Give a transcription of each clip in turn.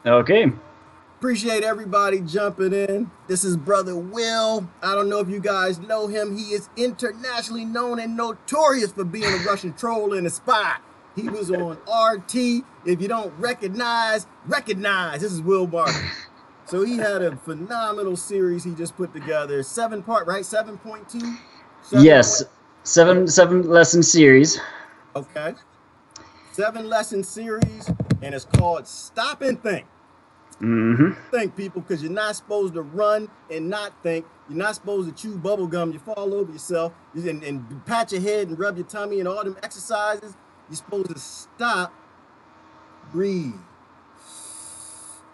Okay. Appreciate everybody jumping in. This is Brother Will. I don't know if you guys know him. He is internationally known and notorious for being a Russian troll and a spy. He was on RT. If you don't recognize. This is Will Barker. So he had a phenomenal series he just put together. 7 part, right? 7.2? 7 Yes. point. Seven lesson series. Okay. 7 lesson series, and it's called Stop and Think. Mm-hmm. Think, people, because you're not supposed to run and not think. You're not supposed to chew bubble gum. You fall over yourself and pat your head and rub your tummy and all them exercises. You're supposed to stop, breathe,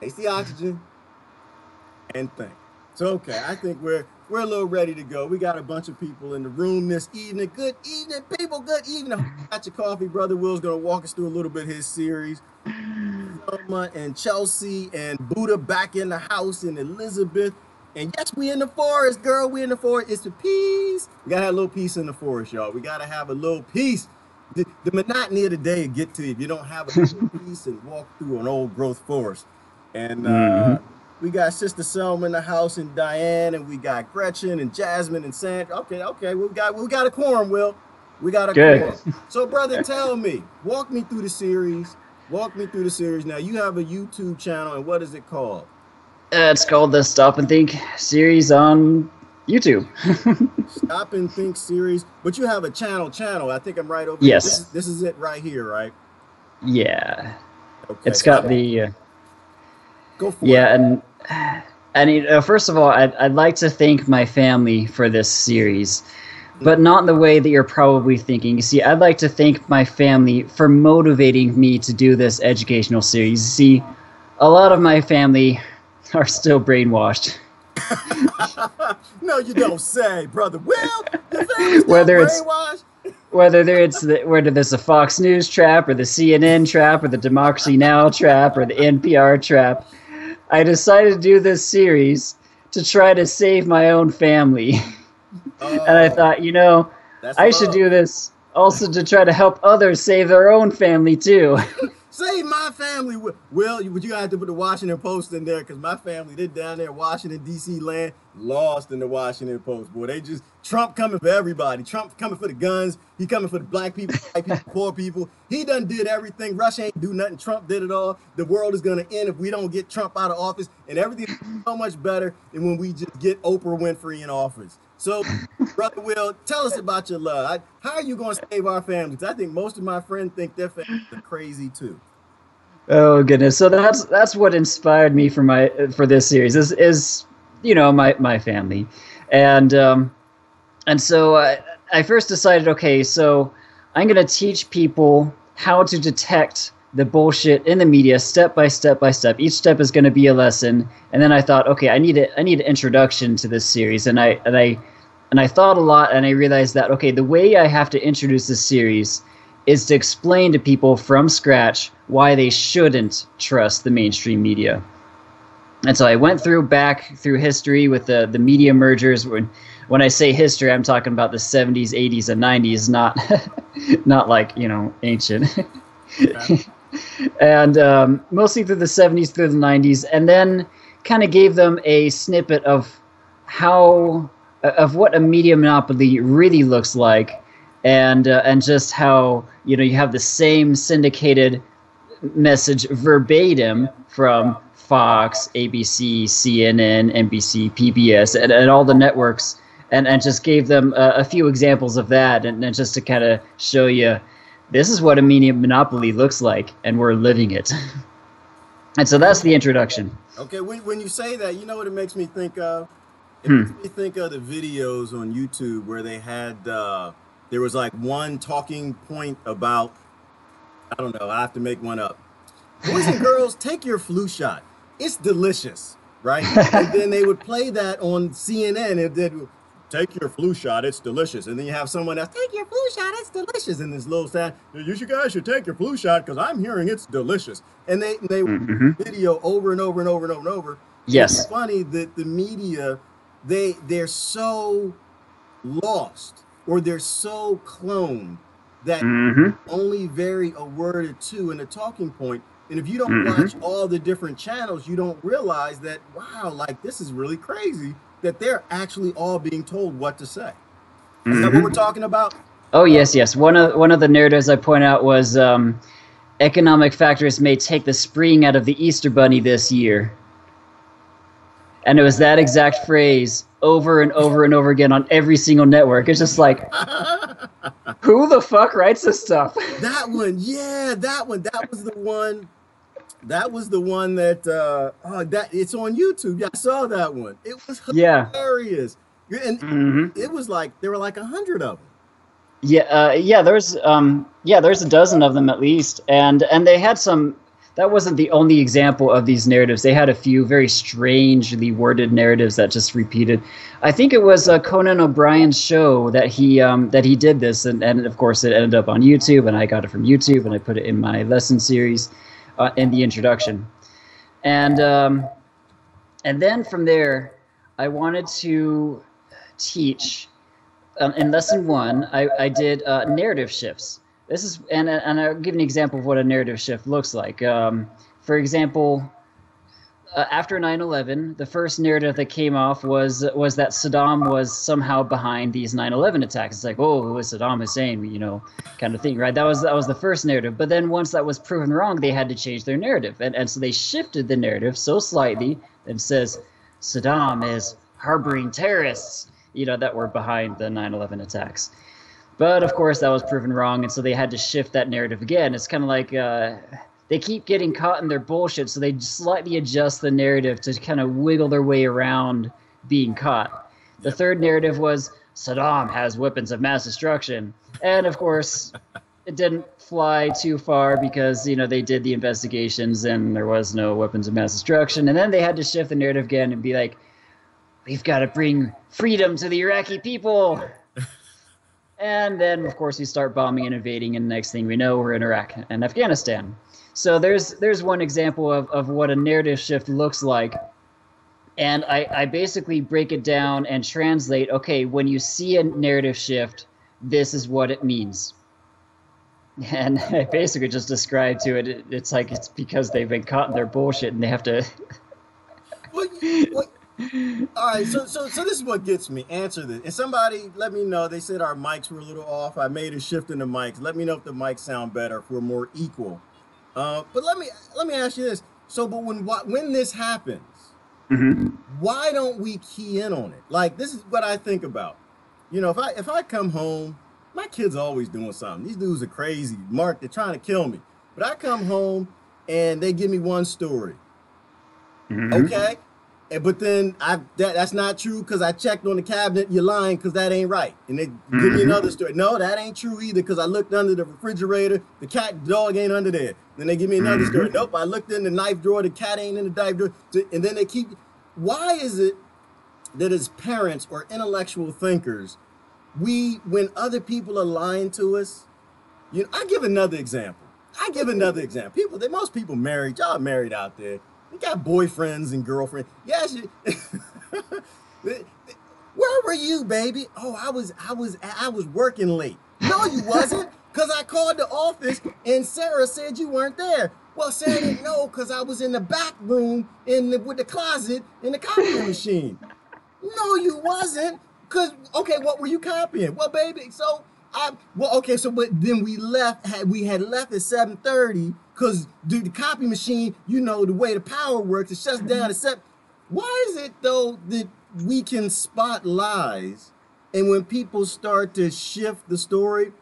taste the oxygen, and think. So okay, I think we're a little ready to go. We got a bunch of people in the room this evening. Good evening, people. Good evening. Got your coffee. Brother Will's gonna walk us through a little bit of his series. Selma and Chelsea and Buddha back in the house and Elizabeth. And yes, we in the forest, girl. We in the forest. It's the peace. We gotta have a little peace in the forest, y'all. We gotta have a little peace. The monotony of the day will get to you if you don't have a little peace and walk through an old growth forest. And Mm-hmm. we got Sister Selma in the house and Diane, and we got Gretchen and Jasmine and Sandra. Okay, okay, we got a quorum, Will. We got a Good. quorum. So, brother, tell me, walk me through the series. Walk me through the series. Now, you have a YouTube channel, and what is it called? It's called the Stop and Think series on YouTube. Stop and Think series. But you have a channel. I think I'm right over here. This is Yes. this is it right here, right? Yeah. Okay, It's so got I the go for it. yeah, and first of all, I'd like to thank my family for this series, but not in the way that you're probably thinking. You see, I'd like to thank my family for motivating me to do this educational series. You see, a lot of my family are still brainwashed. No, you don't say, brother. Will, your family's still whether it's brainwashed? whether there's a Fox News trap or the CNN trap or the Democracy Now trap or the NPR trap, I decided to do this series to try to save my own family. And I Oh, thought, that's I should love. do this also to try to help others save their own family too. Save my family. Well, you have to put the Washington Post in there because my family, they're down there, Washington, D.C. land, lost in the Washington Post. Boy, they just, Trump coming for everybody. Trump coming for the guns. He coming for the black people, white people, poor people. He done did everything. Russia ain't do nothing. Trump did it all. The world is going to end if we don't get Trump out of office. And everything is so much better than when we just get Oprah Winfrey in office. So, Brother Will, tell us about your love. How are you going to save our families? I think most of my friends think their families are crazy too. Oh goodness! So that's what inspired me for this series is my family, and so I first decided, okay, so I'm gonna teach people how to detect the bullshit in the media step by step by step. Each step is going to be a lesson, and then I thought, okay, I need an introduction to this series, and I thought a lot, and I realized that, okay, the way I have to introduce this series is to explain to people from scratch why they shouldn't trust the mainstream media. And so I went back through history with the media mergers. When I say history, I'm talking about the 70s, 80s, and 90s, not not like ancient. Okay. And mostly through the 70s, through the 90s, and then kind of gave them a snippet of how of what a media monopoly really looks like, and just how you have the same syndicated message verbatim from Fox, ABC, CNN, NBC, PBS, and all the networks, and just gave them a few examples of that, and just to kind of show you this is what a media monopoly looks like, and we're living it. And so that's the introduction. Okay, when you say that, you know what it makes me think of? It makes Hmm. me think of the videos on YouTube where they had there was like one talking point about, I don't know, I have to make one up. Boys and girls, take your flu shot. It's delicious, right? And then they would play that on CNN and then take your flu shot, it's delicious. And then you have someone else, take your flu shot, it's delicious. And this little sad, you should guys should take your flu shot because I'm hearing it's delicious. And they Mm-hmm. video over and over and over and over and over. And it's Yes. funny that the media, they're so lost or they're so cloned that Mm-hmm. only vary a word or two in a talking point And if you don't watch all the different channels, you don't realize that, wow, like this is really crazy that they're actually all being told what to say. Is that what we're talking about? Oh, yes, yes. One of the narratives I point out was economic factors may take the spring out of the Easter Bunny this year. And it was that exact phrase over and over and over again on every single network. It's just like, who the fuck writes this stuff? That one, yeah, that one. That was the one. That was the one that that it's on YouTube. Yeah, I saw that one. It was hilarious. And it was like there were like 100 of them. Yeah, there's a dozen of them at least, and they had some. That wasn't the only example of these narratives. They had a few very strangely worded narratives that just repeated. I think it was Conan O'Brien's show that he did this, and of course it ended up on YouTube, and I got it from YouTube, and I put it in my lesson series in the introduction, and then from there, I wanted to teach. In lesson 1, I did narrative shifts. This is and I'll give an example of what a narrative shift looks like. For example, after 9/11, the first narrative that came off was that Saddam was somehow behind these 9/11 attacks. It's like, oh, it was Saddam Hussein, kind of thing, right? That was the first narrative. But then once that was proven wrong, they had to change their narrative, and so they shifted the narrative so slightly that it says Saddam is harboring terrorists, that were behind the 9/11 attacks. But of course, that was proven wrong, and so they had to shift that narrative again. It's kind of like they keep getting caught in their bullshit, so they slightly adjust the narrative to kind of wiggle their way around being caught. The third narrative was Saddam has weapons of mass destruction, and of course, it didn't fly too far because they did the investigations and there was no weapons of mass destruction. And then they had to shift the narrative again and be like, we've got to bring freedom to the Iraqi people. And then, of course, we start bombing and invading, and the next thing we know, we're in Iraq and Afghanistan. So there's one example of what a narrative shift looks like. And I basically break it down and translate, okay, when you see a narrative shift, this is what it means. And I basically just describe to it, it's like it's because they've been caught in their bullshit and they have to... What? All right, so this is what gets me. Answer this. And somebody let me know. They said our mics were a little off. I made a shift in the mics. Let me know if the mics sound better, if we're more equal. But let me ask you this. So, but when this happens, why don't we key in on it? Like, this is what I think about. If I come home, my kid's always doing something. These dudes are crazy. Mark, they're trying to kill me. But I come home and they give me one story. Okay. But then that's not true because I checked on the cabinet. You're lying because that ain't right. And they give me another story. No, that ain't true either because I looked under the refrigerator. The dog ain't under there. Then they give me another story. Nope, I looked in the knife drawer. The cat ain't in the knife drawer. And then they keep. Why is it that as parents or intellectual thinkers, when other people are lying to us, I give another example. Most people married. Y'all married out there. You got boyfriends and girlfriends. Yes. Where were you, baby? Oh, I was working late. No, you wasn't, because I called the office and Sarah said you weren't there. Well, Sarah didn't know because I was in the back room with the closet in the copying machine. No, you wasn't. Because, okay, what were you copying? Well, baby, but then we had left at 7:30 because the copy machine, the way the power works, it shuts down at 7. Why is it, though, that we can spot lies, and when people start to shift the story,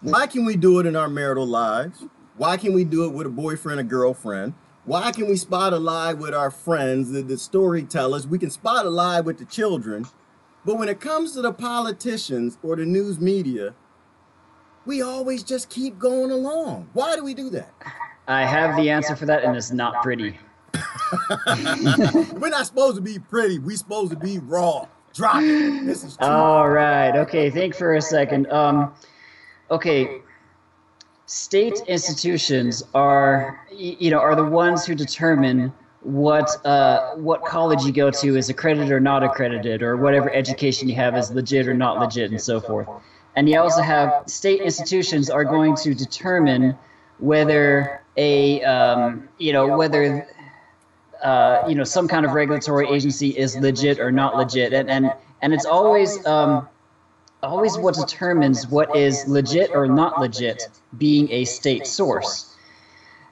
why can we do it in our marital lives? Why can we do it with a boyfriend or girlfriend? Why can we spot a lie with our friends, the storytellers? We can spot a lie with the children. But when it comes to the politicians or the news media, we always just keep going along. Why do we do that? I have the answer for that, and it's not pretty. We're not supposed to be pretty. We're supposed to be raw. Drop it. This is true. All right. Okay, think for a second. Okay. State institutions are the ones who determine what college you go to is accredited or not accredited, or whatever education you have is legit or not legit, and so forth. And you also have state institutions are going to determine whether a whether some kind of regulatory agency is legit or not legit, and it's always what determines what is legit or not legit being a state source.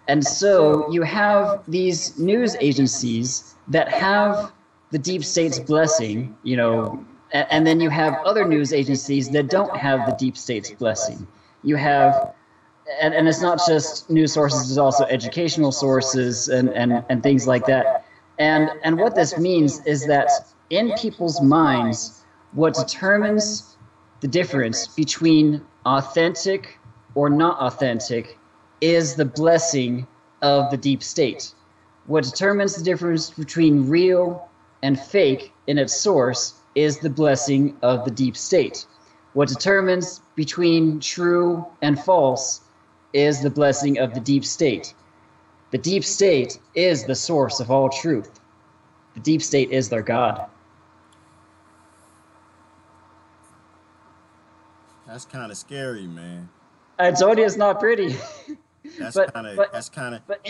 And so you have these news agencies that have the deep state's blessing, and then you have other news agencies that don't have the deep state's blessing. You have, and it's not just news sources, it's also educational sources and things like that. And what this means is that in people's minds, what determines the difference between authentic or not authentic is the blessing of the deep state. What determines the difference between real and fake in its source is the blessing of the deep state. What determines between true and false is the blessing of the deep state. The deep state is the source of all truth. The deep state is their God. That's kind of scary, man. I told you it's not pretty. But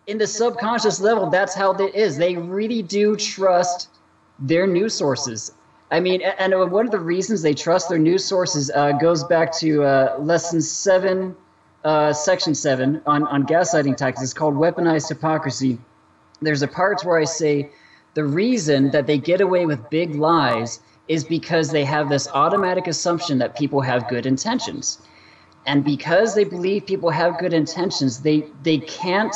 in the subconscious level, that's how it is. They really do trust their news sources. I mean, and one of the reasons they trust their news sources goes back to lesson 7, section 7 on gaslighting tactics. It's called weaponized hypocrisy. There's a part where I say the reason that they get away with big lies is because they have this automatic assumption that people have good intentions. And because they believe people have good intentions, they can't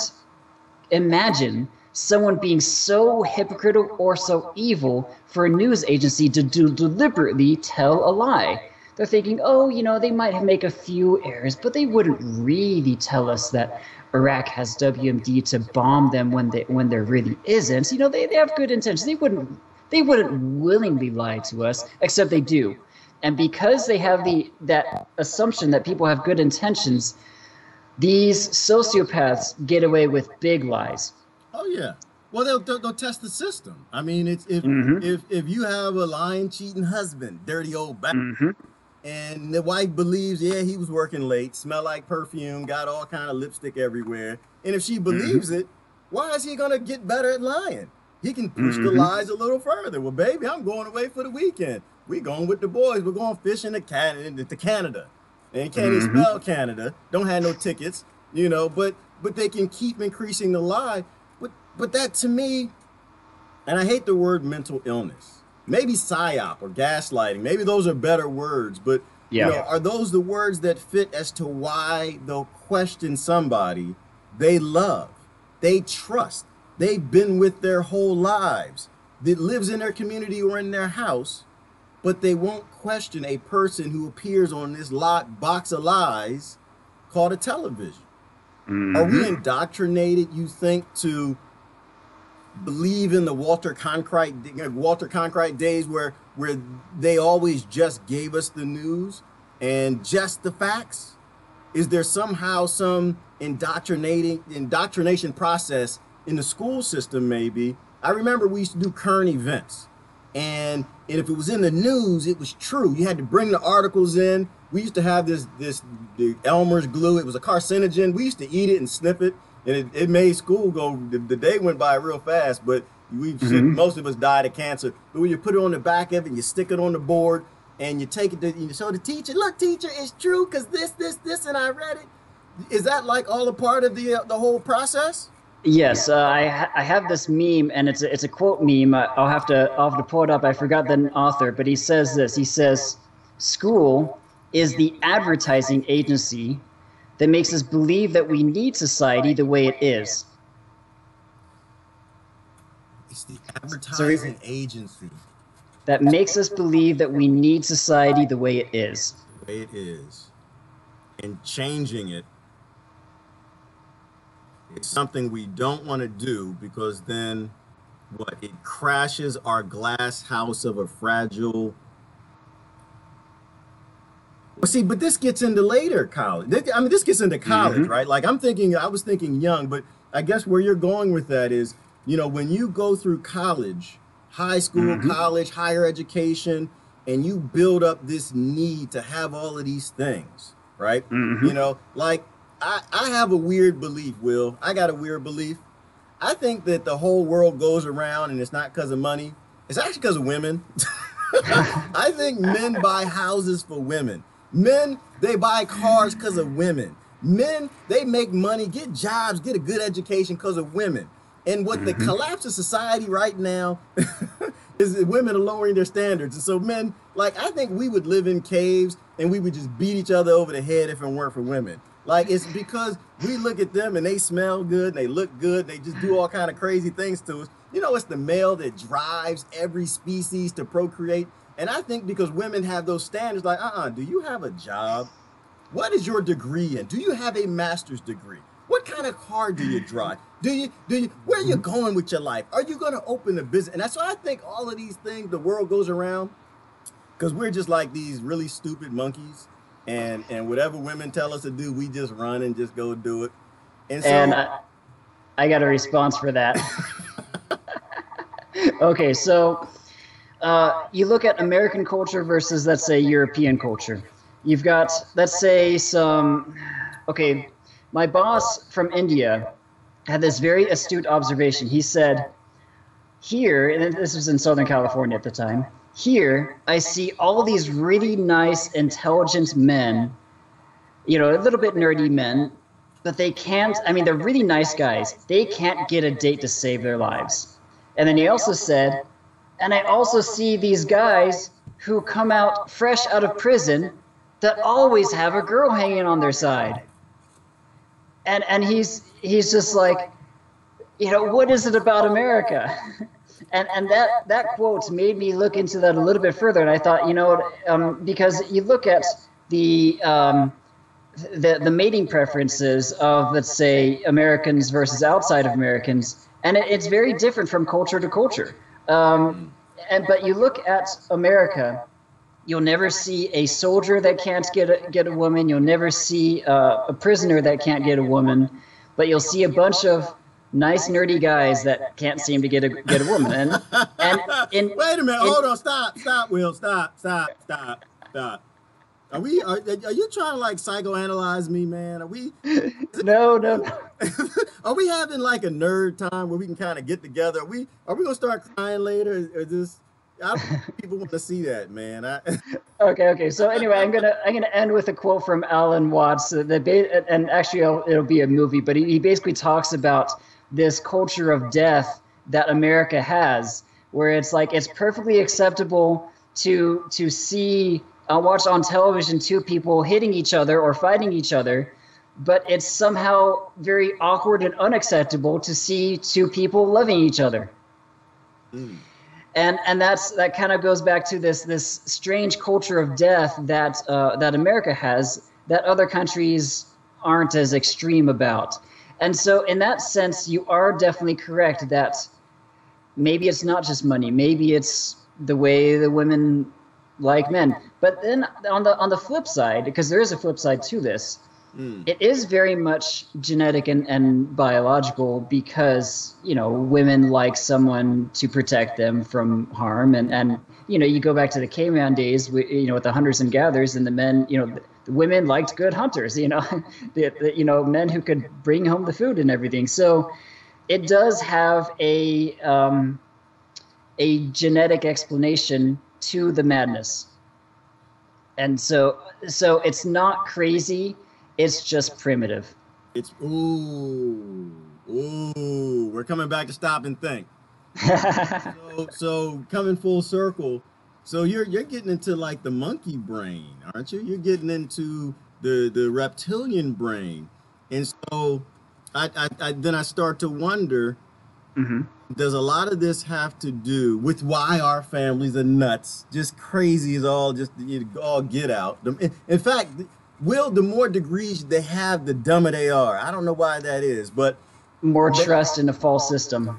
imagine someone being so hypocritical or so evil for a news agency to deliberately tell a lie. They're thinking, oh, they might make a few errors, but they wouldn't really tell us that Iraq has WMD to bomb them when there really isn't. They have good intentions. They wouldn't willingly lie to us, except they do. And because they have that assumption that people have good intentions, these sociopaths get away with big lies. Oh yeah. Well, they'll test the system. I mean, it's if you have a lying, cheating husband, dirty old bastard, and the wife believes, yeah, he was working late, smell like perfume, got all kind of lipstick everywhere, and if she believes it, why is he gonna get better at lying? He can push the lies a little further. Well, baby, I'm going away for the weekend. We going with the boys. We're going fishing to Canada. And can't even spell Canada. Don't have no tickets, but they can keep increasing the lie. But that to me, and I hate the word mental illness. Maybe psyop or gaslighting. Maybe those are better words. But are those the words that fit as to why they'll question somebody they love, they trust, they've been with their whole lives, that lives in their community or in their house, but they won't question a person who appears on this box of lies called a television? Are we indoctrinated, you think, to believe in the Walter Cronkite days where they always just gave us the news and just the facts? Is there somehow some indoctrination process in the school system? Maybe. I remember we used to do current events, and if it was in the news, it was true. You had to bring the articles in. We used to have the Elmer's glue. It was a carcinogen. We used to eat it and sniff it, and it made school go. The day went by real fast, but most of us died of cancer. But when you put it on the back of it, you stick it on the board, and you take it to, you show the teacher, look, teacher, it's true because this, and I read it. Is that like all a part of the whole process? Yes, I have this meme, and it's a quote meme. I'll have to pull it up. I forgot the author, but he says this. He says, "School is the advertising agency that makes us believe that we need society the way it is." It's the advertising agency that makes us believe that we need society the way it is. The way it is, and changing it. It's something we don't want to do, because then it crashes our glass house of a fragile. Well, see, but this gets into later college. This gets into college, right? Like I was thinking young, but I guess where you're going with that is, when you go through college, high school, college, higher education, and you build up this need to have all of these things, right? I have a weird belief, Will. I got a weird belief. I think that the whole world goes around and it's not because of money. It's actually because of women. I think men buy houses for women. Men, they buy cars because of women. Men, they make money, get jobs, get a good education because of women. And what the collapse of society right now is that women are lowering their standards. And so men, like, I think we would live in caves and we would just beat each other over the head if it weren't for women. Like, it's because we look at them and they smell good and they look good. They just do all kind of crazy things to us. You know, it's the male that drives every species to procreate. And I think because women have those standards, like, do you have a job? What is your degree in? Do you have a master's degree? What kind of car do you drive? Where are you going with your life? Are you going to open a business? And that's why I think all of these things, the world goes around because we're just like these really stupid monkeys. And whatever women tell us to do, we just run and just go do it. And so I got a response for that. Okay, so you look at American culture versus, let's say, European culture. You've got, let's say, okay, my boss from India had this very astute observation. He said, here, and this was in Southern California at the time, here I see all of these really nice, intelligent men, you know, a little bit nerdy men, but they can't, I mean, they're really nice guys. They can't get a date to save their lives. And then he also said, and I also see these guys who come out fresh out of prison that always have a girl hanging on their side. And he's just like, you know, what is it about America? And that quote made me look into that a little bit further. And I thought, you know, because you look at the mating preferences of, let's say, Americans versus outside of Americans, and it's very different from culture to culture. But you look at America, you'll never see a soldier that can't get a woman. You'll never see a prisoner that can't get a woman. But you'll see a bunch of nice nerdy guys that can't seem to get a woman. And wait a minute, hold on, stop, Will, stop. Are you trying to like psychoanalyze me, man? Are we? No. Are we having like a nerd time where we can kind of get together? Are we gonna start crying later? Or just people want to see that, man. Okay. So anyway, I'm gonna end with a quote from Alan Watts. And actually, it'll be a movie, but he basically talks about this culture of death that America has, where it's like it's perfectly acceptable to see watch on television two people hitting each other or fighting each other, but it's somehow very awkward and unacceptable to see two people loving each other. And that kind of goes back to this strange culture of death that America has that other countries aren't as extreme about. And so in that sense, you are definitely correct that maybe it's not just money. Maybe it's the way the women like men. But then on the flip side, because there is a flip side to this, it is very much genetic and biological because, you know, women like someone to protect them from harm. And you know, you go back to the caveman days, you know, with the hunters and gatherers, and the men, you know, the women liked good hunters, you know, you know, men who could bring home the food and everything. So it does have a genetic explanation to the madness. And so it's not crazy. It's just primitive. It's we're coming back to stop and think. so coming full circle. So you're getting into like the monkey brain, aren't you? You're getting into the reptilian brain. And so I start to wonder, does a lot of this have to do with why our families are nuts, just crazy as all get out? In fact, Will, the more degrees they have, the dumber they are. I don't know why that is, but more trust in a false system.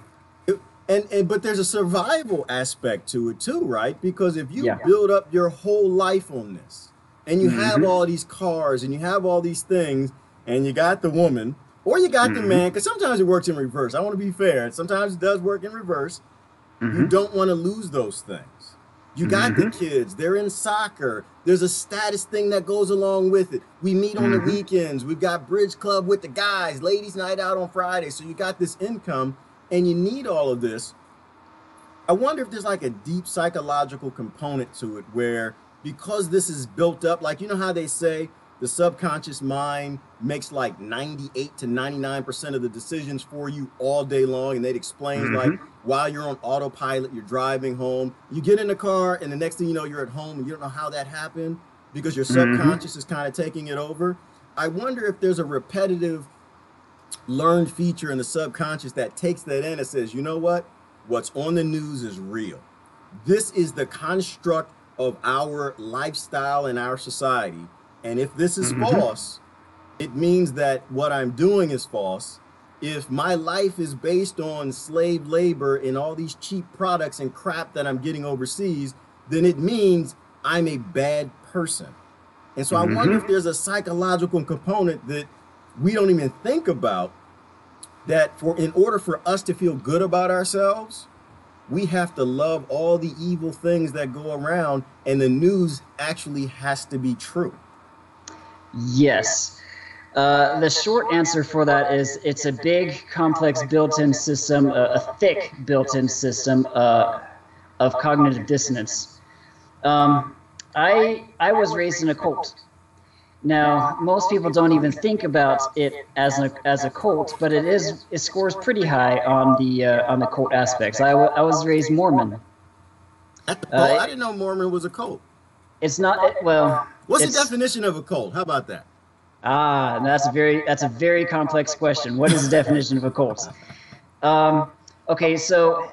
But there's a survival aspect to it too, right? Because if you build up your whole life on this, and you have all these cars, and you have all these things, and you got the woman, or you got the man, because sometimes it works in reverse. I want to be fair. Sometimes it does work in reverse. You don't want to lose those things. You got the kids, they're in soccer. There's a status thing that goes along with it. We meet on the weekends. We've got bridge club with the guys, ladies night out on Friday. So you got this income and you need all of this. I wonder if there's like a deep psychological component to it where, because this is built up, like, you know how they say the subconscious mind makes like 98 to 99% of the decisions for you all day long. And they'd explain like, while you're on autopilot, you're driving home, you get in the car, and the next thing you know, you're at home, and you don't know how that happened because your subconscious is kind of taking it over. I wonder if there's a repetitive learned feature in the subconscious that takes that in and says, you know what? What's on the news is real. This is the construct of our lifestyle and our society. And if this is false, it means that what I'm doing is false. If my life is based on slave labor and all these cheap products and crap that I'm getting overseas, then it means I'm a bad person. And so I wonder if there's a psychological component that we don't even think about, that in order for us to feel good about ourselves, we have to love all the evil things that go around, and the news actually has to be true. Yes. The short answer for that is it's a big, complex built-in system, a thick built-in system of cognitive dissonance. I was raised in a cult. Now, most people don't even think about it as a cult, but it scores pretty high on the cult aspects. I was raised Mormon. I didn't know Mormon was a cult. It's not, well. What's the definition of a cult? How about that? That's a very complex question. What is the definition of a cult? Okay, so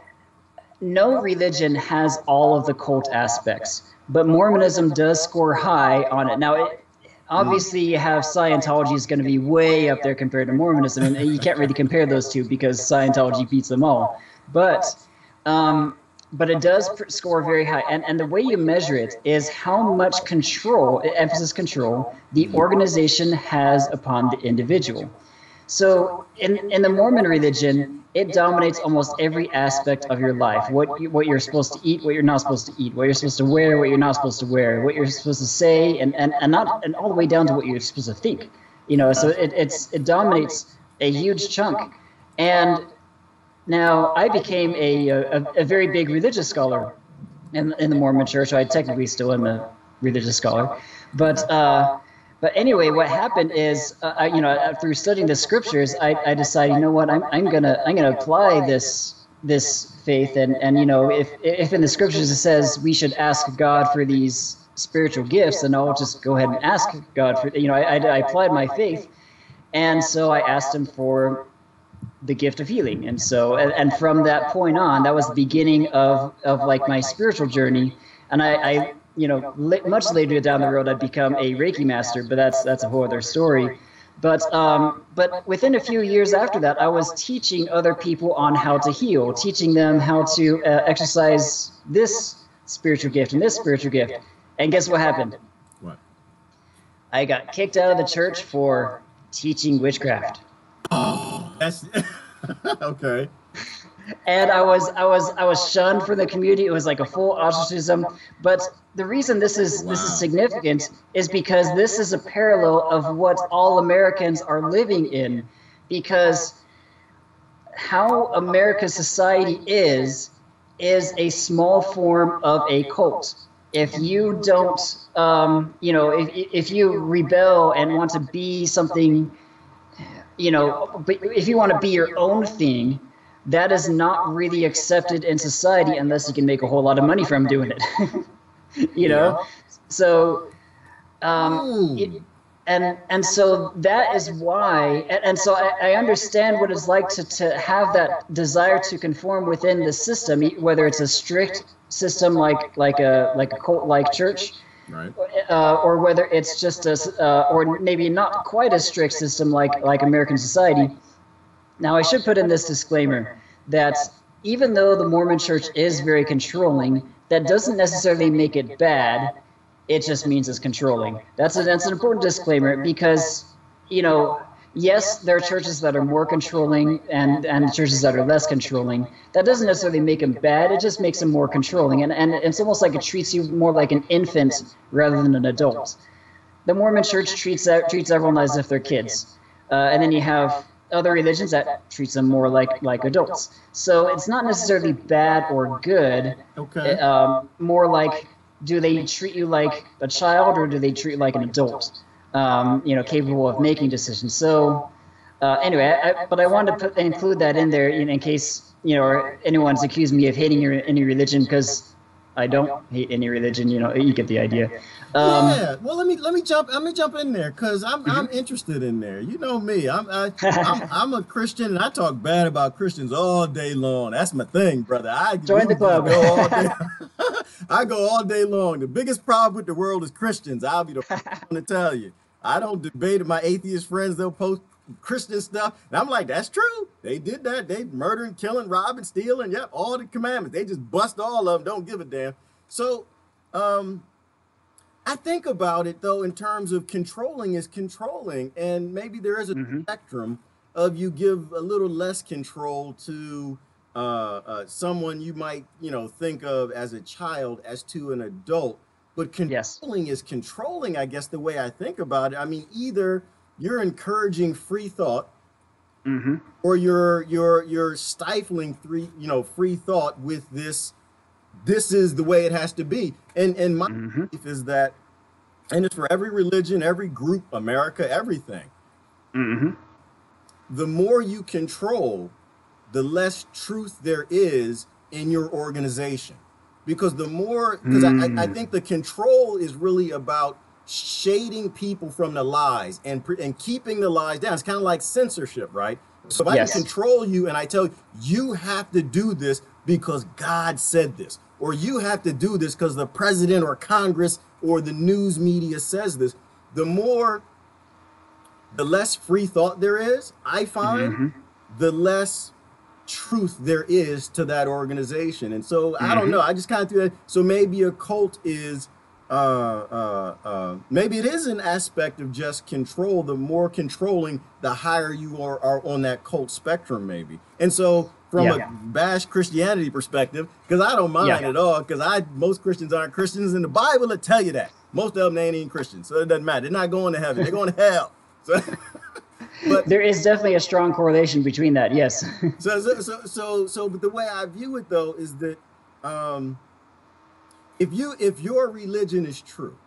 no religion has all of the cult aspects, but Mormonism does score high on it. Now, obviously, you have Scientology is going to be way up there compared to Mormonism, and you can't really compare those two because Scientology beats them all. But it does score very high. And the way you measure it is how much control, emphasis control, the organization has upon the individual. So in the Mormon religion, it dominates almost every aspect of your life. What you're supposed to eat, what you're not supposed to eat, what you're supposed to wear, what you're not supposed to wear, what you're supposed to say, and all the way down to what you're supposed to think. You know, so it dominates a huge chunk. And now, I became a very big religious scholar in the Mormon Church. I technically still am a religious scholar, but anyway, what happened is, through studying the scriptures, I decided, you know what, I'm gonna apply this faith, and you know, if in the scriptures it says we should ask God for these spiritual gifts, then I'll just go ahead and ask God for. You know, I applied my faith, and so I asked Him for the gift of healing. And so, and from that point on, that was the beginning of like my spiritual journey. And I much later down the road, I'd become a Reiki master, but that's a whole other story. But within a few years after that, I was teaching other people on how to heal, teaching them how to exercise this spiritual gift and this spiritual gift. And guess what happened? What? I got kicked out of the church for teaching witchcraft. Oh, that's okay. And I was shunned from the community. It was like a full ostracism. But the reason this is significant is because this is a parallel of what all Americans are living in. Because how America's society is a small form of a cult. If you don't, if you rebel and want to be something, but if you want to be your own thing, that is not really accepted in society unless you can make a whole lot of money from doing it. So, and so that is why, and so I understand what it's like to have that desire to conform within the system, whether it's a strict system like a cult-like church. Right. Or whether it's just or maybe not quite a strict system like American society. Now, I should put in this disclaimer that even though the Mormon Church is very controlling, that doesn't necessarily make it bad. It just means it's controlling. That's an important disclaimer because, yes, there are churches that are more controlling and churches that are less controlling. That doesn't necessarily make them bad. It just makes them more controlling. And it's almost like it treats you more like an infant rather than an adult. The Mormon church treats everyone as if they're kids. And then you have other religions that treats them more like adults. So it's not necessarily bad or good. Okay. More like, do they treat you like a child or do they treat you like an adult? Capable of making decisions. So anyway, but I wanted to include that in there in case, or anyone's accused me of hating any religion, because I don't hate any religion. You get the idea. Yeah. Well, let me jump in there, because I'm interested in there. You know me. I'm a Christian, and I talk bad about Christians all day long. That's my thing, brother. Join the club. Go all day. I go all day long. The biggest problem with the world is Christians. I'll be the first one to tell you. I don't debate with my atheist friends. They'll post Christian stuff, and I'm like, that's true. They did that. They murdering, killing, robbing, stealing. Yep, all the commandments. They just bust all of them. Don't give a damn. So, I think about it, though, in terms of controlling is controlling, and maybe there is a spectrum of you give a little less control to someone you might, think of as a child as to an adult. But controlling is controlling, I guess, the way I think about it. I mean, either you're encouraging free thought, or you're stifling free thought with this. This is the way it has to be. And my belief is that, and it's for every religion, every group, America, everything. The more you control, the less truth there is in your organization. Because I think the control is really about shading people from the lies and keeping the lies down. It's kind of like censorship, right? So if I can control you and I tell you, you have to do this because God said this, or you have to do this because the president or Congress or the news media says this, the less free thought there is, I find, the less truth there is to that organization. And so I don't know, I just kind of do that. So maybe a cult is maybe it is an aspect of just control. The more controlling, the higher you are on that cult spectrum, maybe. And so from a bash Christianity perspective, because I don't mind at all, because most Christians aren't Christians, and the Bible will tell you that most of them ain't even Christians, so it doesn't matter. They're not going to heaven, they're going to hell. So but there is definitely a strong correlation between that. Yes. So but the way I view it, though, is that if your religion is true,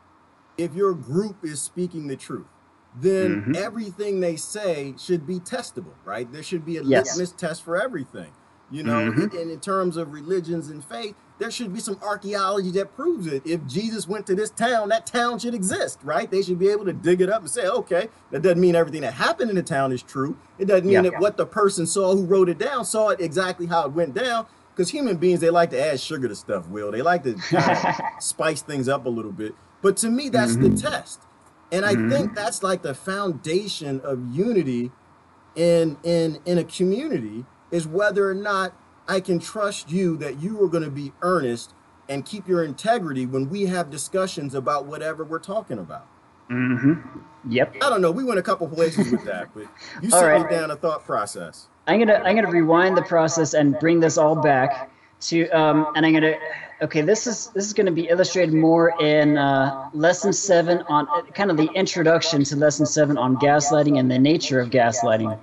if your group is speaking the truth, then everything they say should be testable, right? There should be a litmus test for everything. And in terms of religions and faith, there should be some archaeology that proves it. If Jesus went to this town, that town should exist, right? They should be able to dig it up and say, okay, that doesn't mean everything that happened in the town is true. It doesn't mean that what the person saw who wrote it down saw it exactly how it went down. Because human beings, they like to add sugar to stuff, Will. They like to kind of spice things up a little bit. But to me, that's the test. And I think that's like the foundation of unity in a community, is whether or not I can trust you that you are going to be earnest and keep your integrity when we have discussions about whatever we're talking about. Yep. I don't know. We went a couple places with that, but you set me down a thought process. I'm gonna rewind the process and bring this all back to and I'm gonna this is gonna be illustrated more in lesson 7 on kind of the introduction to lesson 7 on gaslighting and the nature of gaslighting.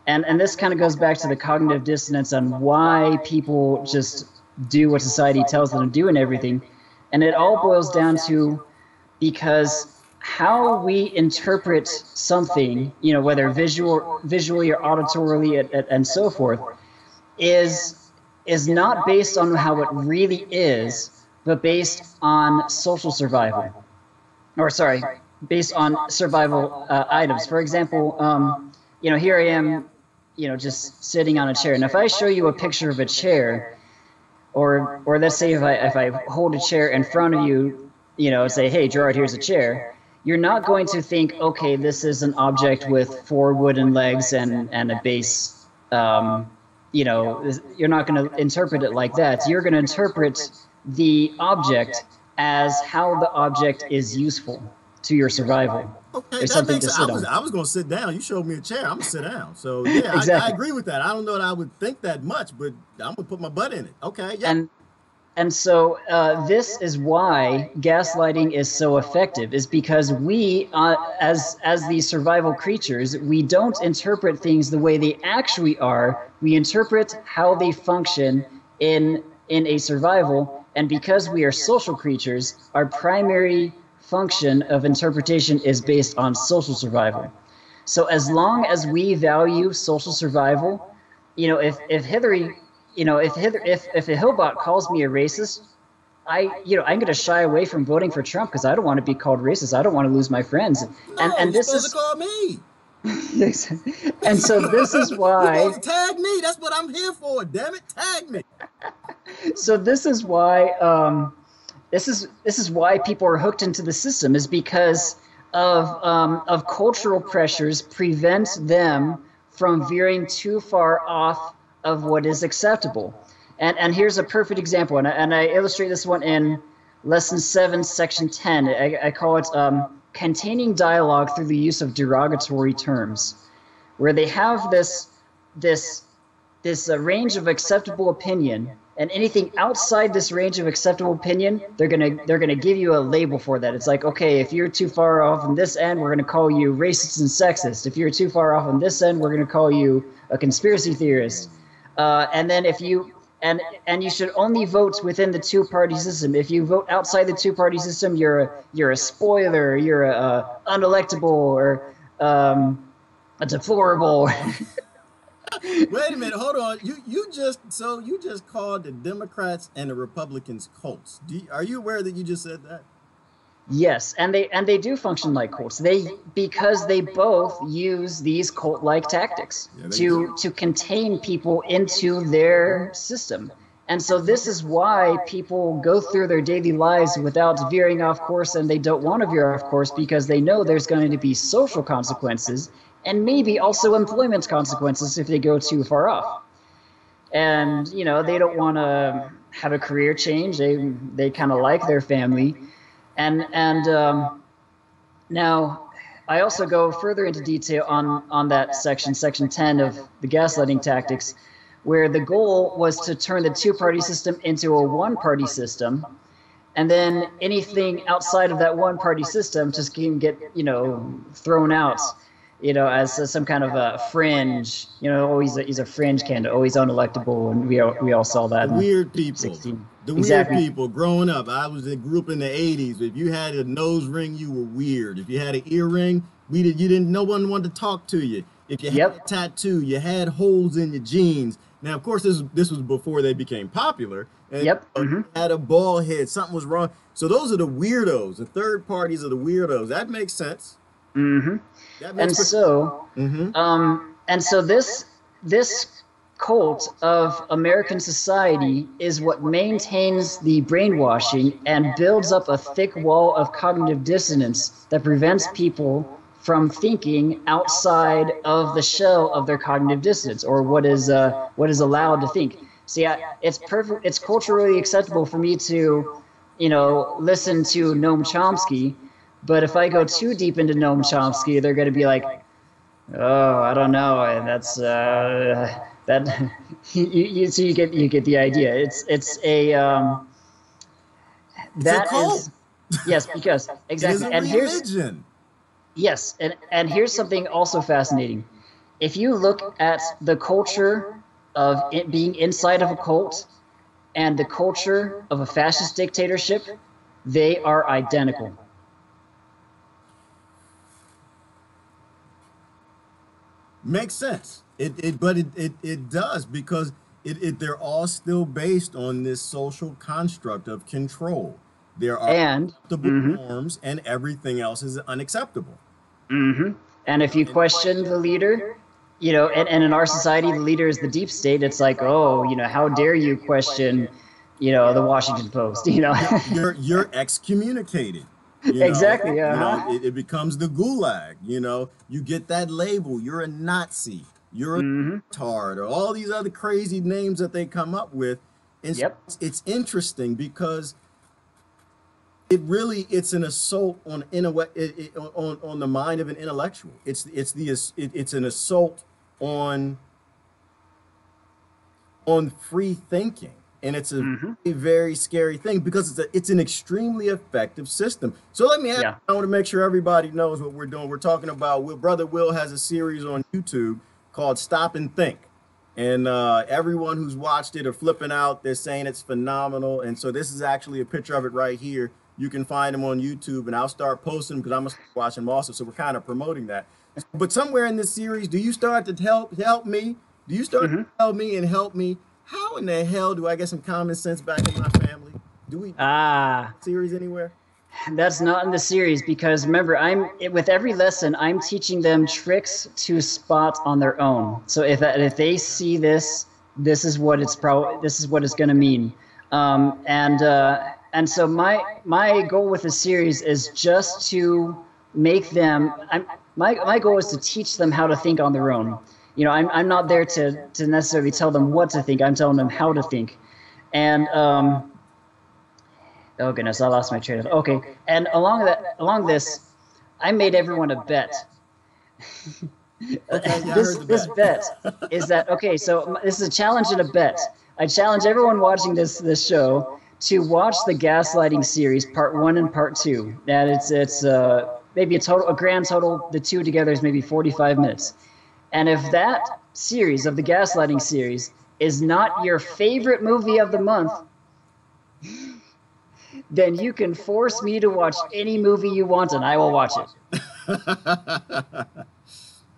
And this kind of goes back to the cognitive dissonance on why people just do what society tells them to do and everything. And it all boils down to because how we interpret something, whether visually or auditorily and so forth, is not based on how it really is, but based on social survival. Based on survival items. For example, here I am, just sitting on a chair. And if I show you a picture of a chair, or let's say if I hold a chair in front of you, say, hey, Gerard, here's a chair, you're not going to think, okay, this is an object with 4 wooden legs and a base. You're not going to interpret it like that. You're going to interpret the object as how the object is useful to your survival. Okay, There's that something makes to I sit was on. I was gonna sit down. You showed me a chair. I'm gonna sit down. So yeah, I Exactly. agree with that. I don't know that I would think that much, but I'm gonna put my butt in it. Okay, yep. And so this is why gaslighting is so effective, is because we, as these survival creatures, we don't interpret things the way they actually are. We interpret how they function in a survival, and because we are social creatures, our primary function of interpretation is based on social survival. So as long as we value social survival, if Hillary, if a Hillbot calls me a racist, I'm going to shy away from voting for Trump because I don't want to be called racist. I don't want to lose my friends. No, And you're this supposed to is, call me. and so this is You're supposed why, to tag me. That's what I'm here for. Damn it, tag me. so this is why, this is why people are hooked into the system, is because of cultural pressures prevent them from veering too far off of what is acceptable. And here's a perfect example, and I illustrate this one in lesson 7, section 10. I call it containing dialogue through the use of derogatory terms, where they have this this range of acceptable opinion, and anything outside this range of acceptable opinion, they're gonna give you a label for that. It's like, okay, if you're too far off on this end, we're gonna call you racist and sexist. If you're too far off on this end, we're gonna call you a conspiracy theorist. And then if you and you should only vote within the two-party system. If you vote outside the two-party system, you're a spoiler, you're a unelectable, or a deplorable. Wait a minute, hold on. You just called the Democrats and the Republicans cults. Are you aware that you just said that? Yes, and they do function like cults. Because they both use these cult-like tactics to contain people into their system. And so this is why people go through their daily lives without veering off course, and they don't want to veer off course because they know there's going to be social consequences and maybe also employment consequences if they go too far off. And they don't want to have a career change. They kind of like their family. And now I also go further into detail on that section 10 of the gaslighting tactics, where the goal was to turn the two-party system into a one-party system, and then anything outside of that one-party system just can get thrown out, as some kind of a fringe. Oh, he's a fringe candidate. Oh, he's unelectable, and we all saw that. The in weird people. 16. The Exactly. weird people. Growing up, grew up in the '80s. If you had a nose ring, you were weird. If you had an earring, you didn't. No one wanted to talk to you. If you had a tattoo, you had holes in your jeans. Now, of course, this was before they became popular. And Yep. you had a bald head. Something was wrong. So those are the weirdos. The third parties are the weirdos. That makes sense. Mm-hmm. That makes And so this cult of American society is what maintains the brainwashing and builds up a thick wall of cognitive dissonance that prevents people from thinking outside of the shell of their cognitive dissonance, or what is allowed to think. See, it's perfect. It's culturally acceptable for me to, listen to Noam Chomsky, but if I go too deep into Noam Chomsky, they're going to be like, oh, I don't know, and that's that. So you get the idea. It's a that is yes, because exactly. And religion. Yes, and here's something also fascinating. If you look at the culture of it being inside of a cult and the culture of a fascist dictatorship, they are identical. Makes sense. It does, because they're all still based on this social construct of control. There are acceptable norms, and everything else is unacceptable. And if you question the leader, and in our society, the leader is the deep state. It's like, oh, how dare you question, the Washington Post? You're excommunicated. Exactly. It becomes the gulag. You get that label. You're a Nazi. You're a tard, or all these other crazy names that they come up with. And it's interesting because it's an assault on on the mind of an intellectual. It's an assault on free thinking, and it's a very scary thing because it's an extremely effective system. So let me ask, Yeah. I want to make sure everybody knows what we're doing. We're talking about Brother Will has a series on YouTube called Stop and Think. And everyone who's watched it are flipping out. They're saying it's phenomenal. And so this is actually a picture of it right here. You can find them on YouTube, and I'll start posting them because I'm going to start watching them also. So we're kind of promoting that. But somewhere in this series, do you start to help me? Do you start to tell me and help me? How in the hell do I get some common sense back in my family? Do we series anywhere? That's not in the series because remember, with every lesson, I'm teaching them tricks to spot on their own. So if they see this, this is what it's going to mean. And so my goal with the series is just to make them. My goal is to teach them how to think on their own. You know, I'm not there to necessarily tell them what to think. I'm telling them how to think, and. Oh goodness, I lost my train of. Okay, and along this, I made everyone a bet. This bet is that okay? So this is a challenge and a bet. I challenge everyone watching this show to watch the gaslighting series, part 1 and part 2. And it's maybe a grand total. The two together is maybe 45 minutes. And if that series of the gaslighting series is not your favorite movie of the month, then you can force me to watch any movie you want, and I will watch it.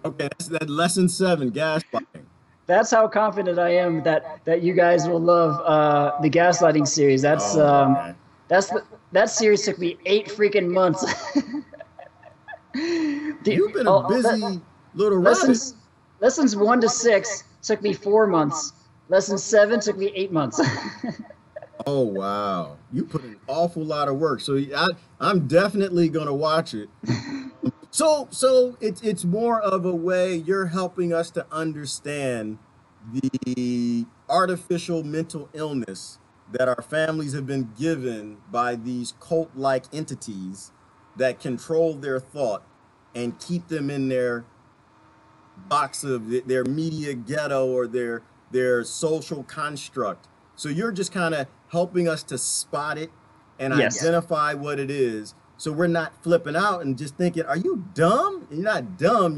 Okay, that's that lesson 7, gaslighting. That's how confident I am that you guys will love the gaslighting series. That series took me 8 freaking months. You've been a busy little rabbit. Lessons 1 to 6 took me 4 months. Lesson 7 took me 8 months. Oh wow, you put an awful lot of work. So I'm definitely gonna watch it. So it's more of a way you're helping us to understand the artificial mental illness that our families have been given by these cult-like entities that control their thought and keep them in their box of their media ghetto or their social construct. So you're just kind of helping us to spot it and identify what it is. So we're not flipping out and just thinking, are you dumb? You're not dumb.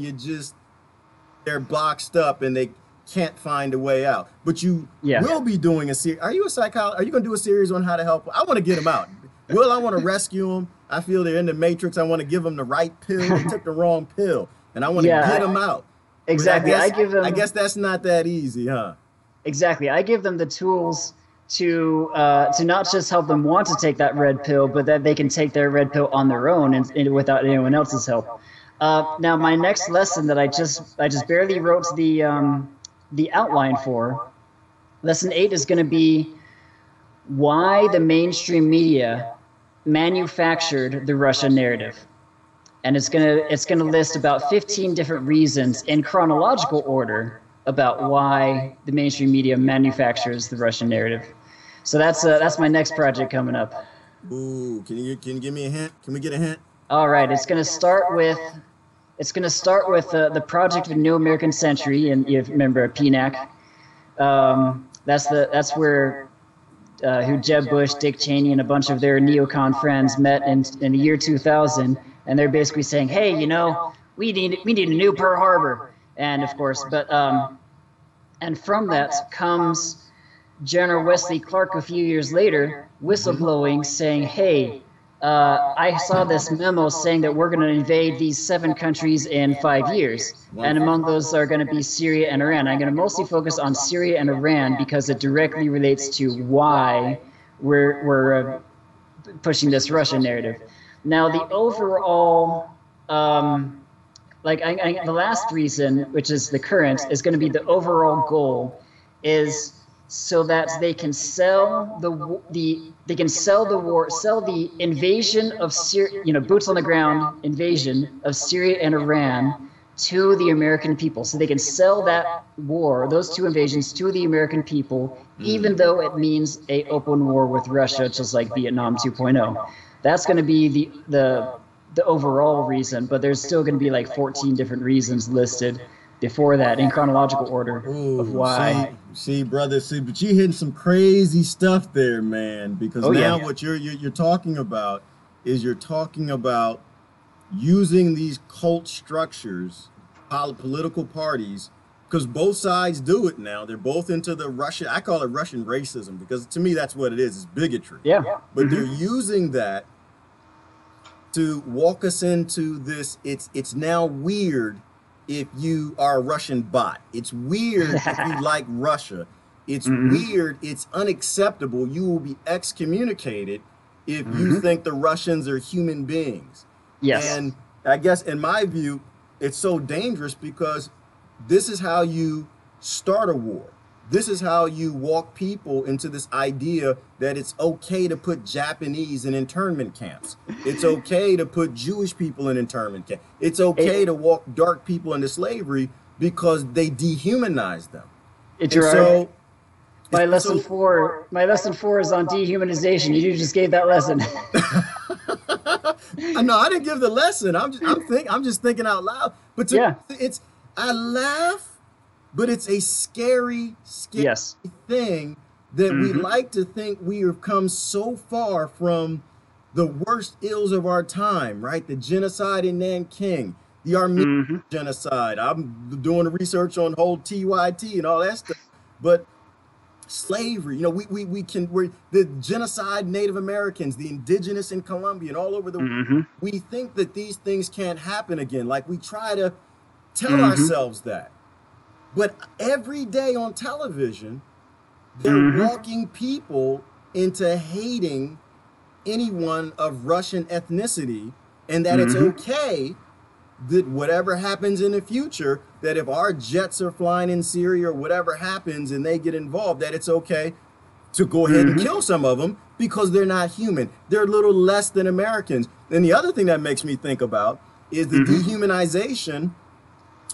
They're boxed up and they can't find a way out. But you will be doing a series. Are you a psychologist? Are you going to do a series on how to help? I want to get them out. I want to rescue them. I feel they're in the matrix. I want to give them the right pill. They took the wrong pill. And I want to get them out. Exactly. I guess that's not that easy, huh? Exactly. I give them the tools to not just help them want to take that red pill, but that they can take their red pill on their own and without anyone else's help. Now, my next lesson that I just barely wrote the outline for, lesson 8 is going to be why the mainstream media manufactured the Russian narrative. And it's gonna list about 15 different reasons in chronological order about why the mainstream media manufactures the Russian narrative. So that's my next project coming up. Ooh, can you give me a hint? Can we get a hint? All right, it's gonna start with the Project of a New American Century, and you remember PNAC. That's where who Jeb Bush, Dick Cheney, and a bunch of their neocon friends met in the year 2000, and they're basically saying, hey, we need a new Pearl Harbor, and of course, and from that comes General Wesley Clark a few years later, whistleblowing, saying, hey, I saw this memo saying that we're going to invade these 7 countries in 5 years. And among those are going to be Syria and Iran. I'm going to mostly focus on Syria and Iran because it directly relates to why we're pushing this Russian narrative. Now, the overall, the last reason, which is the current, is going to be the overall goal is so that they can sell the invasion of Syria, boots on the ground invasion of Syria and Iran to the American people. So they can sell that war, those two invasions, to the American people, even though it means a open war with Russia, just like Vietnam 2.0. That's going to be the overall reason, but there's still going to be like 14 different reasons listed before that in chronological order of why. See, brother, but you're hitting some crazy stuff there, man. Because now what you're talking about is you're talking about using these cult structures, political parties, because both sides do it now. They're both into the Russian, I call it Russian racism, because to me that's what it is. It's bigotry. Yeah. But they're using that to walk us into this. It's now weird if you are a Russian bot. It's weird if you like Russia. It's weird. It's unacceptable. You will be excommunicated if you think the Russians are human beings. Yes. And I guess in my view, it's so dangerous because this is how you start a war. This is how you walk people into this idea that it's okay to put Japanese in internment camps. It's okay to put Jewish people in internment camps. It's okay to walk dark people into slavery because they dehumanize them. Gerard, so, my lesson four is on dehumanization. You just gave that lesson. No, I didn't give the lesson. I'm just thinking out loud. But I laugh. But it's a scary thing that we like to think we have come so far from the worst ills of our time, right? The genocide in Nanking, the Armenian genocide. I'm doing the research on whole TYT and all that stuff. But slavery, we're the genocide Native Americans, the indigenous in Colombia and all over the world. We think that these things can't happen again. Like we try to tell ourselves that. But every day on television, they're walking people into hating anyone of Russian ethnicity, and that it's okay that whatever happens in the future, that if our jets are flying in Syria or whatever happens and they get involved, that it's okay to go ahead and kill some of them because they're not human. They're a little less than Americans. And the other thing that makes me think about is the dehumanization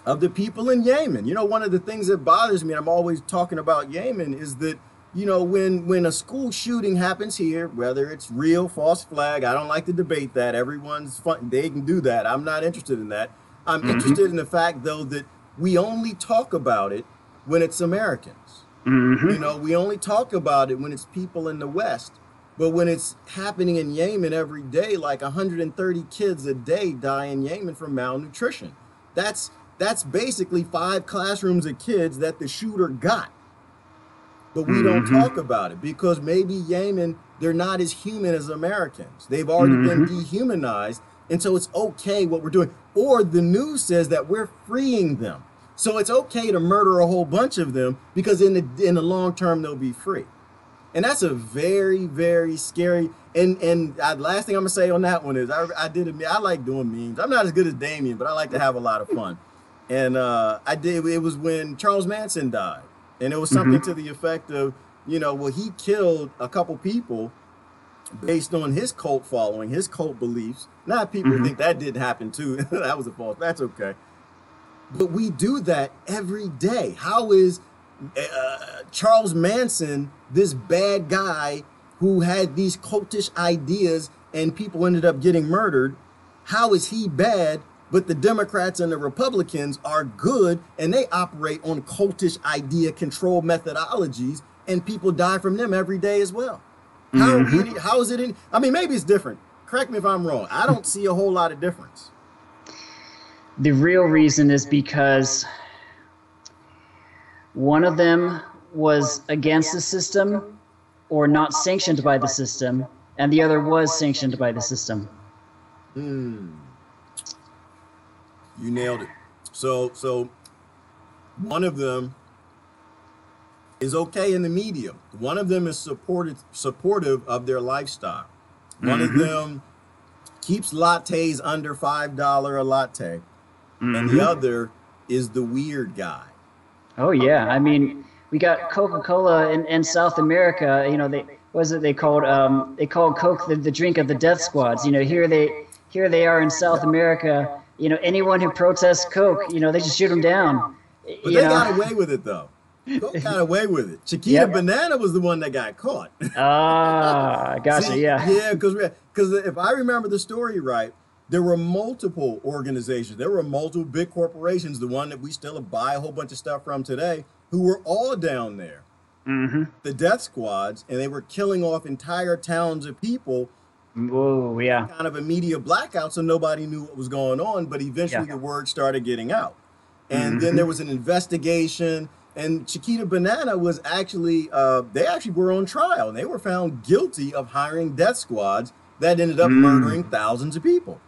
of the people in Yemen. One of the things that bothers me, and I'm always talking about Yemen, is that, when a school shooting happens here, whether it's real, false flag, I don't like to debate that. Everyone's fun. They can do that. I'm not interested in that. I'm interested in the fact, though, that we only talk about it when it's Americans. We only talk about it when it's people in the West. But when it's happening in Yemen every day, like 130 kids a day die in Yemen from malnutrition. That's basically 5 classrooms of kids that the shooter got. But we don't talk about it because maybe Yemen, they're not as human as Americans. They've already been dehumanized. And so it's okay what we're doing. Or the news says that we're freeing them. So it's okay to murder a whole bunch of them because in the long term, they'll be free. And that's a very, very scary. And last thing I'm going to say on that one is I like doing memes. I'm not as good as Damien, but I like to have a lot of fun. And it was when Charles Manson died. And it was something to the effect of, he killed a couple people based on his cult following, his cult beliefs. Now people think that didn't happen too. That was a false. That's okay. But we do that every day. How is Charles Manson, this bad guy who had these cultish ideas and people ended up getting murdered, how is he bad? But the Democrats and the Republicans are good and they operate on cultish idea control methodologies and people die from them every day as well. How is it maybe it's different. Correct me if I'm wrong. I don't see a whole lot of difference. The real reason is because one of them was against the system or not sanctioned by the system, and the other was sanctioned by the system. You nailed it. So one of them is okay in the media. One of them is supportive of their lifestyle. One of them keeps lattes under $5 a latte. And the other is the weird guy. Oh yeah. We got Coca-Cola in South America. They called Coke the drink of the death squads. Here they are in South America you know, anyone who protests Coke, you know, they just shoot them down. But You they know. got away with it though. Coke got away with it. Chiquita Yep. Banana was the one that got caught. Ah, gotcha. See, Yeah. yeah, because if I remember the story right, there were multiple organizations. There were multiple big corporations, the one that we still buy a whole bunch of stuff from today, who were all down there. Mm-hmm. The death squads, and they were killing off entire towns of people. Whoa. Yeah. Kind of a media blackout, so nobody knew what was going on. But eventually, Yeah. the word started getting out, and then Mm-hmm. there was an investigation. And Chiquita Banana was actually, they actually were on trial, and they were found guilty of hiring death squads that ended up murdering thousands of people.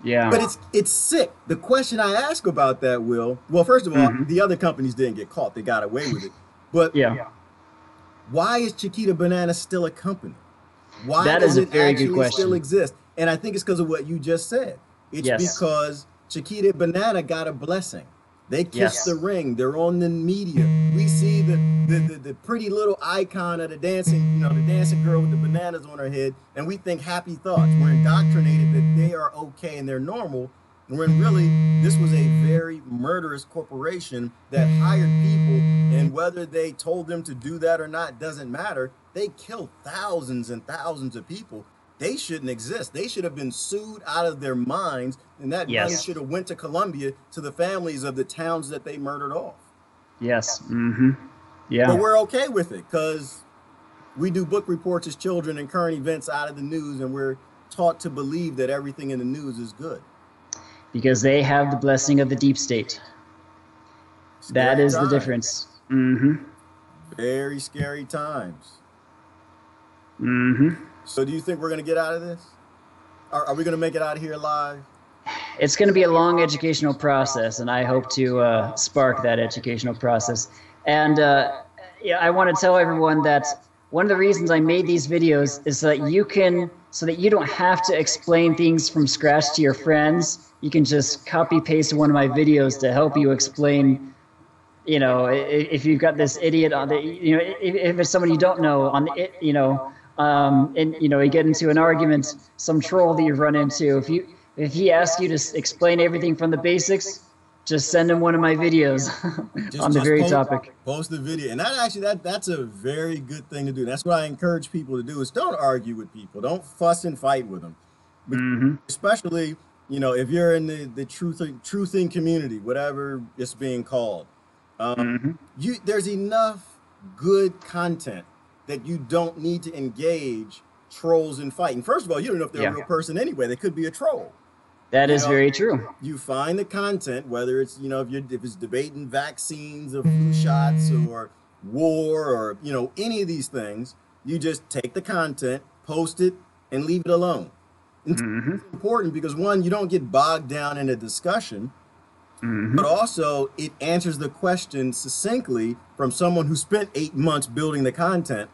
Yeah. But it's sick. The question I ask about that, Will, well, first of all, Mm-hmm. the other companies didn't get caught; they got away with it. But Yeah. why is Chiquita Banana still a company? Why That does is a it very good actually still question. exist? And I think it's because of what you just said. It's Yes. because Chiquita Banana got a blessing. They kissed the Yes. ring. They're on the media. We see the pretty little icon of the dancing, you know, the dancing girl with the bananas on her head, and we think happy thoughts. We're indoctrinated that they are okay and they're normal, when really this was a very murderous corporation that hired people, and whether they told them to do that or not doesn't matter. They killed thousands and thousands of people. They shouldn't exist. They should have been sued out of their minds, and that money Yes. should have went to Colombia to the families of the towns that they murdered off. Yes. Mm-hmm. But Yeah. we're okay with it because we do book reports as children and current events out of the news, and we're taught to believe that everything in the news is good. Because they have the blessing of the deep state. That Scary is the times. difference. Mm-hmm. Very scary times. Mm-hmm. So do you think we're going to get out of this? Are we going to make it out of here alive? It's going to be a long educational process, and I hope to spark that educational process. And yeah, I want to tell everyone that one of the reasons I made these videos is so that you don't have to explain things from scratch to your friends. You can just copy paste one of my videos to help you explain. You know, if you've got this idiot on the, you know, if it's someone you don't know on the, you know, and you know, you get into an argument, some troll that you've run into. If he asks you to explain everything from the basics, just send him one of my videos on the very topic. Post the video, and that's a very good thing to do. That's what I encourage people to do: is don't argue with people, don't fuss and fight with them, Mm-hmm. especially you know if you're in the truthing community, whatever it's being called. Mm-hmm. There's enough good content that you don't need to engage trolls in fighting. First of all, you don't know if they're a real person anyway. They could be a troll. That is very true. You find the content, whether it's, you know, if it's debating vaccines or flu shots or war or, you know, any of these things, you just take the content, post it, and leave it alone. It's important because, one, you don't get bogged down in a discussion, but also it answers the question succinctly from someone who spent 8 months building the content.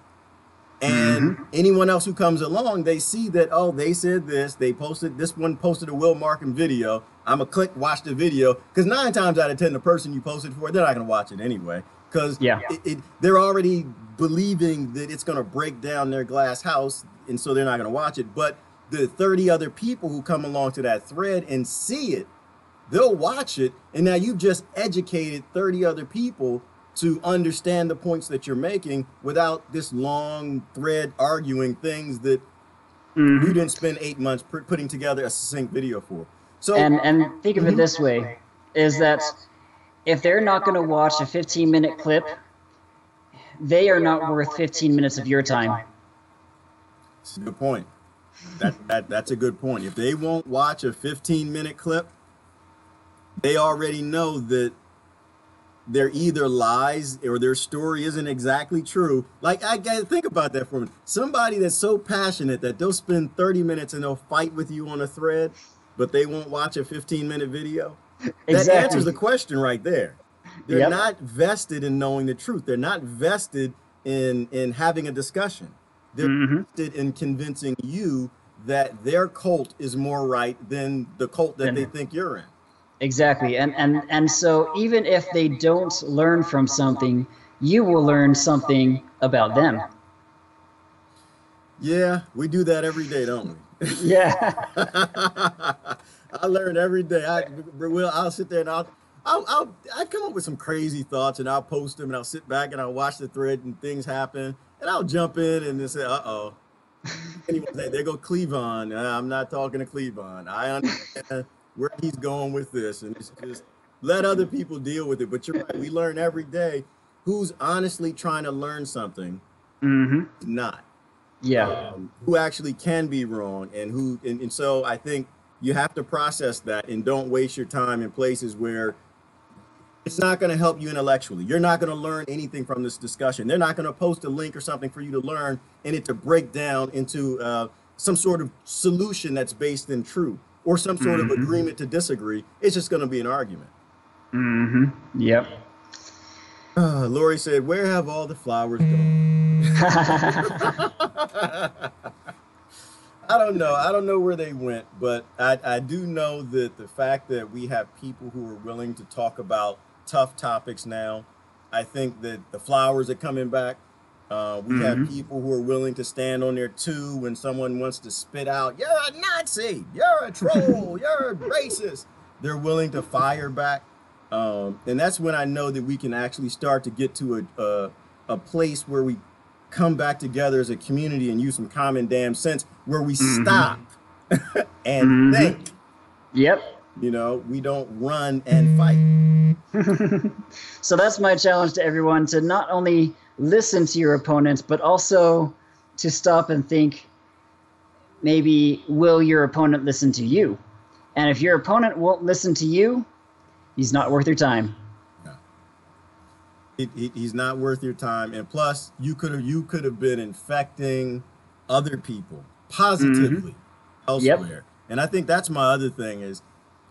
And anyone else who comes along, they see that, oh, they said this, this one posted a Will Markham video. I'm going to click watch the video, because 9 times out of 10, the person you posted for, they're not going to watch it anyway, because they're already believing that it's going to break down their glass house, and so they're not going to watch it. But the 30 other people who come along to that thread and see it, they'll watch it, and now you've just educated 30 other people to understand the points that you're making without this long thread arguing things that you didn't spend 8 months putting together a succinct video for. So and think of it this way, is that if they're not going to watch a 15-minute clip, they are not worth 15 minutes of your time. That's a good point. That's a good point. If they won't watch a 15-minute clip, they already know that they're either lies or their story isn't exactly true. Like, I gotta think about that for a minute. Somebody that's so passionate that they'll spend 30 minutes and they'll fight with you on a thread, but they won't watch a 15-minute video. That answers the question right there. They're not vested in knowing the truth. They're not vested in having a discussion. They're vested in convincing you that their cult is more right than the cult that they think you're in. Exactly. And so even if they don't learn from something, you will learn something about them. Yeah, we do that every day, don't we? Yeah. I learn every day. I'll sit there and I come up with some crazy thoughts and I'll post them and I'll sit back and I'll watch the thread and things happen and I'll jump in and then say, uh-oh. Anyone say, there go Cleavon. I'm not talking to Cleavon. I understand where he's going with this, and it's just let other people deal with it. But you're right. We learn every day who's honestly trying to learn something, not. Yeah. Who actually can be wrong, and and so I think you have to process that and don't waste your time in places where it's not going to help you intellectually. You're not going to learn anything from this discussion. They're not going to post a link or something for you to learn and it to break down into some sort of solution that's based in truth or some sort of agreement to disagree. It's just going to be an argument. Yep. Lori said, "Where have all the flowers gone?" I don't know. I don't know where they went, but I do know that the fact that we have people who are willing to talk about tough topics now, I think that the flowers are coming back. We have people who are willing to stand on their two when someone wants to spit out, "You're a Nazi, you're a troll, you're a racist." They're willing to fire back. And that's when I know that we can actually start to get to a place where we come back together as a community and use some common damn sense where we stop and think. Yep. You know, we don't run and fight. So that's my challenge to everyone, to not only listen to your opponents, but also to stop and think, maybe will your opponent listen to you? And if your opponent won't listen to you, he's not worth your time. He's not worth your time. And plus, you could have been infecting other people positively elsewhere. Yep. And I think that's my other thing is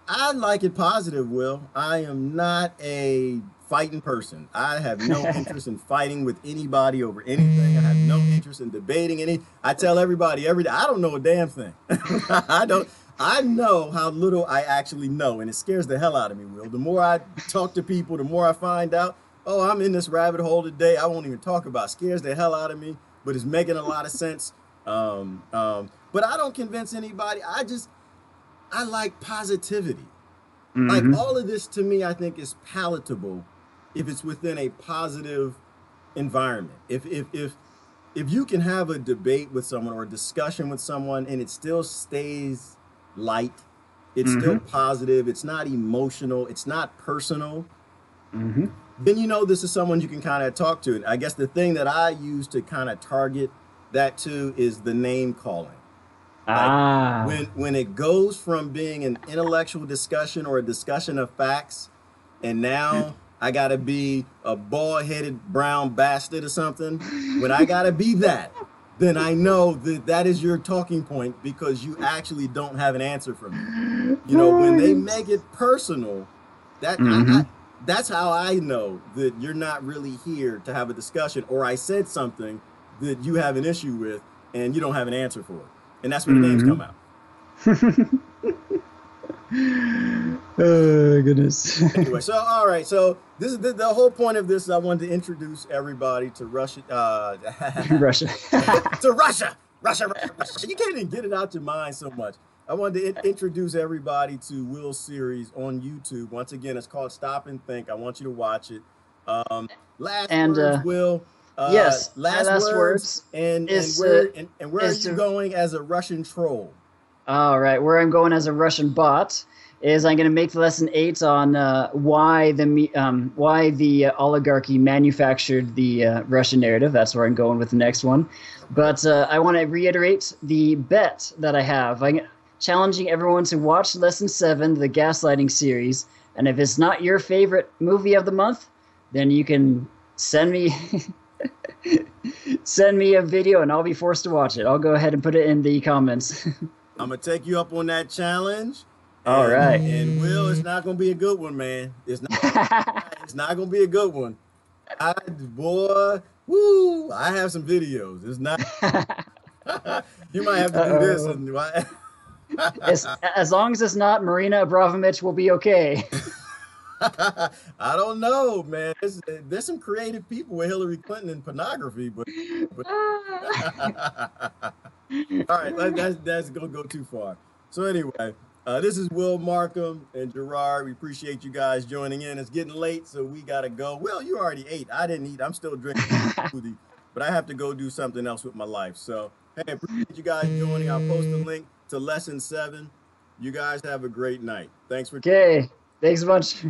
I like it positive, Will. I am not a fighting person. I have no interest in fighting with anybody over anything. I have no interest in debating any. I tell everybody every day, I don't know a damn thing. I know how little I actually know, and it scares the hell out of me, Will. The more I talk to people, the more I find out, oh, I'm in this rabbit hole today. I won't even talk about it. Scares the hell out of me, but it's making a lot of sense. But I don't convince anybody. I like positivity. Like all of this to me, I think is palatable if it's within a positive environment. If you can have a debate with someone or a discussion with someone and it still stays light, it's still positive, it's not emotional, it's not personal, then you know this is someone you can kind of talk to. And I guess the thing that I use to kind of target that too is the name calling. Like when it goes from being an intellectual discussion or a discussion of facts, and now I gotta be a bald-headed brown bastard or something, when I gotta be that, then I know that that is your talking point because you actually don't have an answer for me. You know, when they make it personal, that's how I know that you're not really here to have a discussion, or I said something that you have an issue with and you don't have an answer for it. And that's where the names come out. Oh, goodness. Anyway, so, all right. So this is the whole point of this. I wanted to introduce everybody to Russia. Russia. To Russia. Russia. You can't even get it out your mind so much. I wanted to introduce everybody to Will's series on YouTube. Once again, it's called Stop and Think. I want you to watch it. Last words, Will. Yes, last words. And where are you going as a Russian troll? All right, where I'm going as a Russian bot is I'm going to make lesson 8 on why the oligarchy manufactured the Russian narrative. That's where I'm going with the next one. But I want to reiterate the bet that I have. I'm challenging everyone to watch lesson 7, the gaslighting series. And if it's not your favorite movie of the month, then you can send me a video and I'll be forced to watch it. I'll go ahead and put it in the comments. I'm going to take you up on that challenge. All right. And Will, it's not going to be a good one, man. It's not going to be a good one. I have some videos. It's not. You might have to do this. And, as long as it's not Marina Abramovich, will be okay. I don't know, man. There's some creative people with Hillary Clinton and pornography, but all right, that's gonna go too far. So anyway, This is Will Markham and Gerard. We appreciate you guys joining in. It's getting late, so we got to go. Well, you already ate. I didn't eat. I'm still drinking smoothie, but I have to go do something else with my life. So, hey, appreciate you guys joining. I'll post a link to lesson 7. You guys have a great night. Thanks for. Okay, thanks a bunch.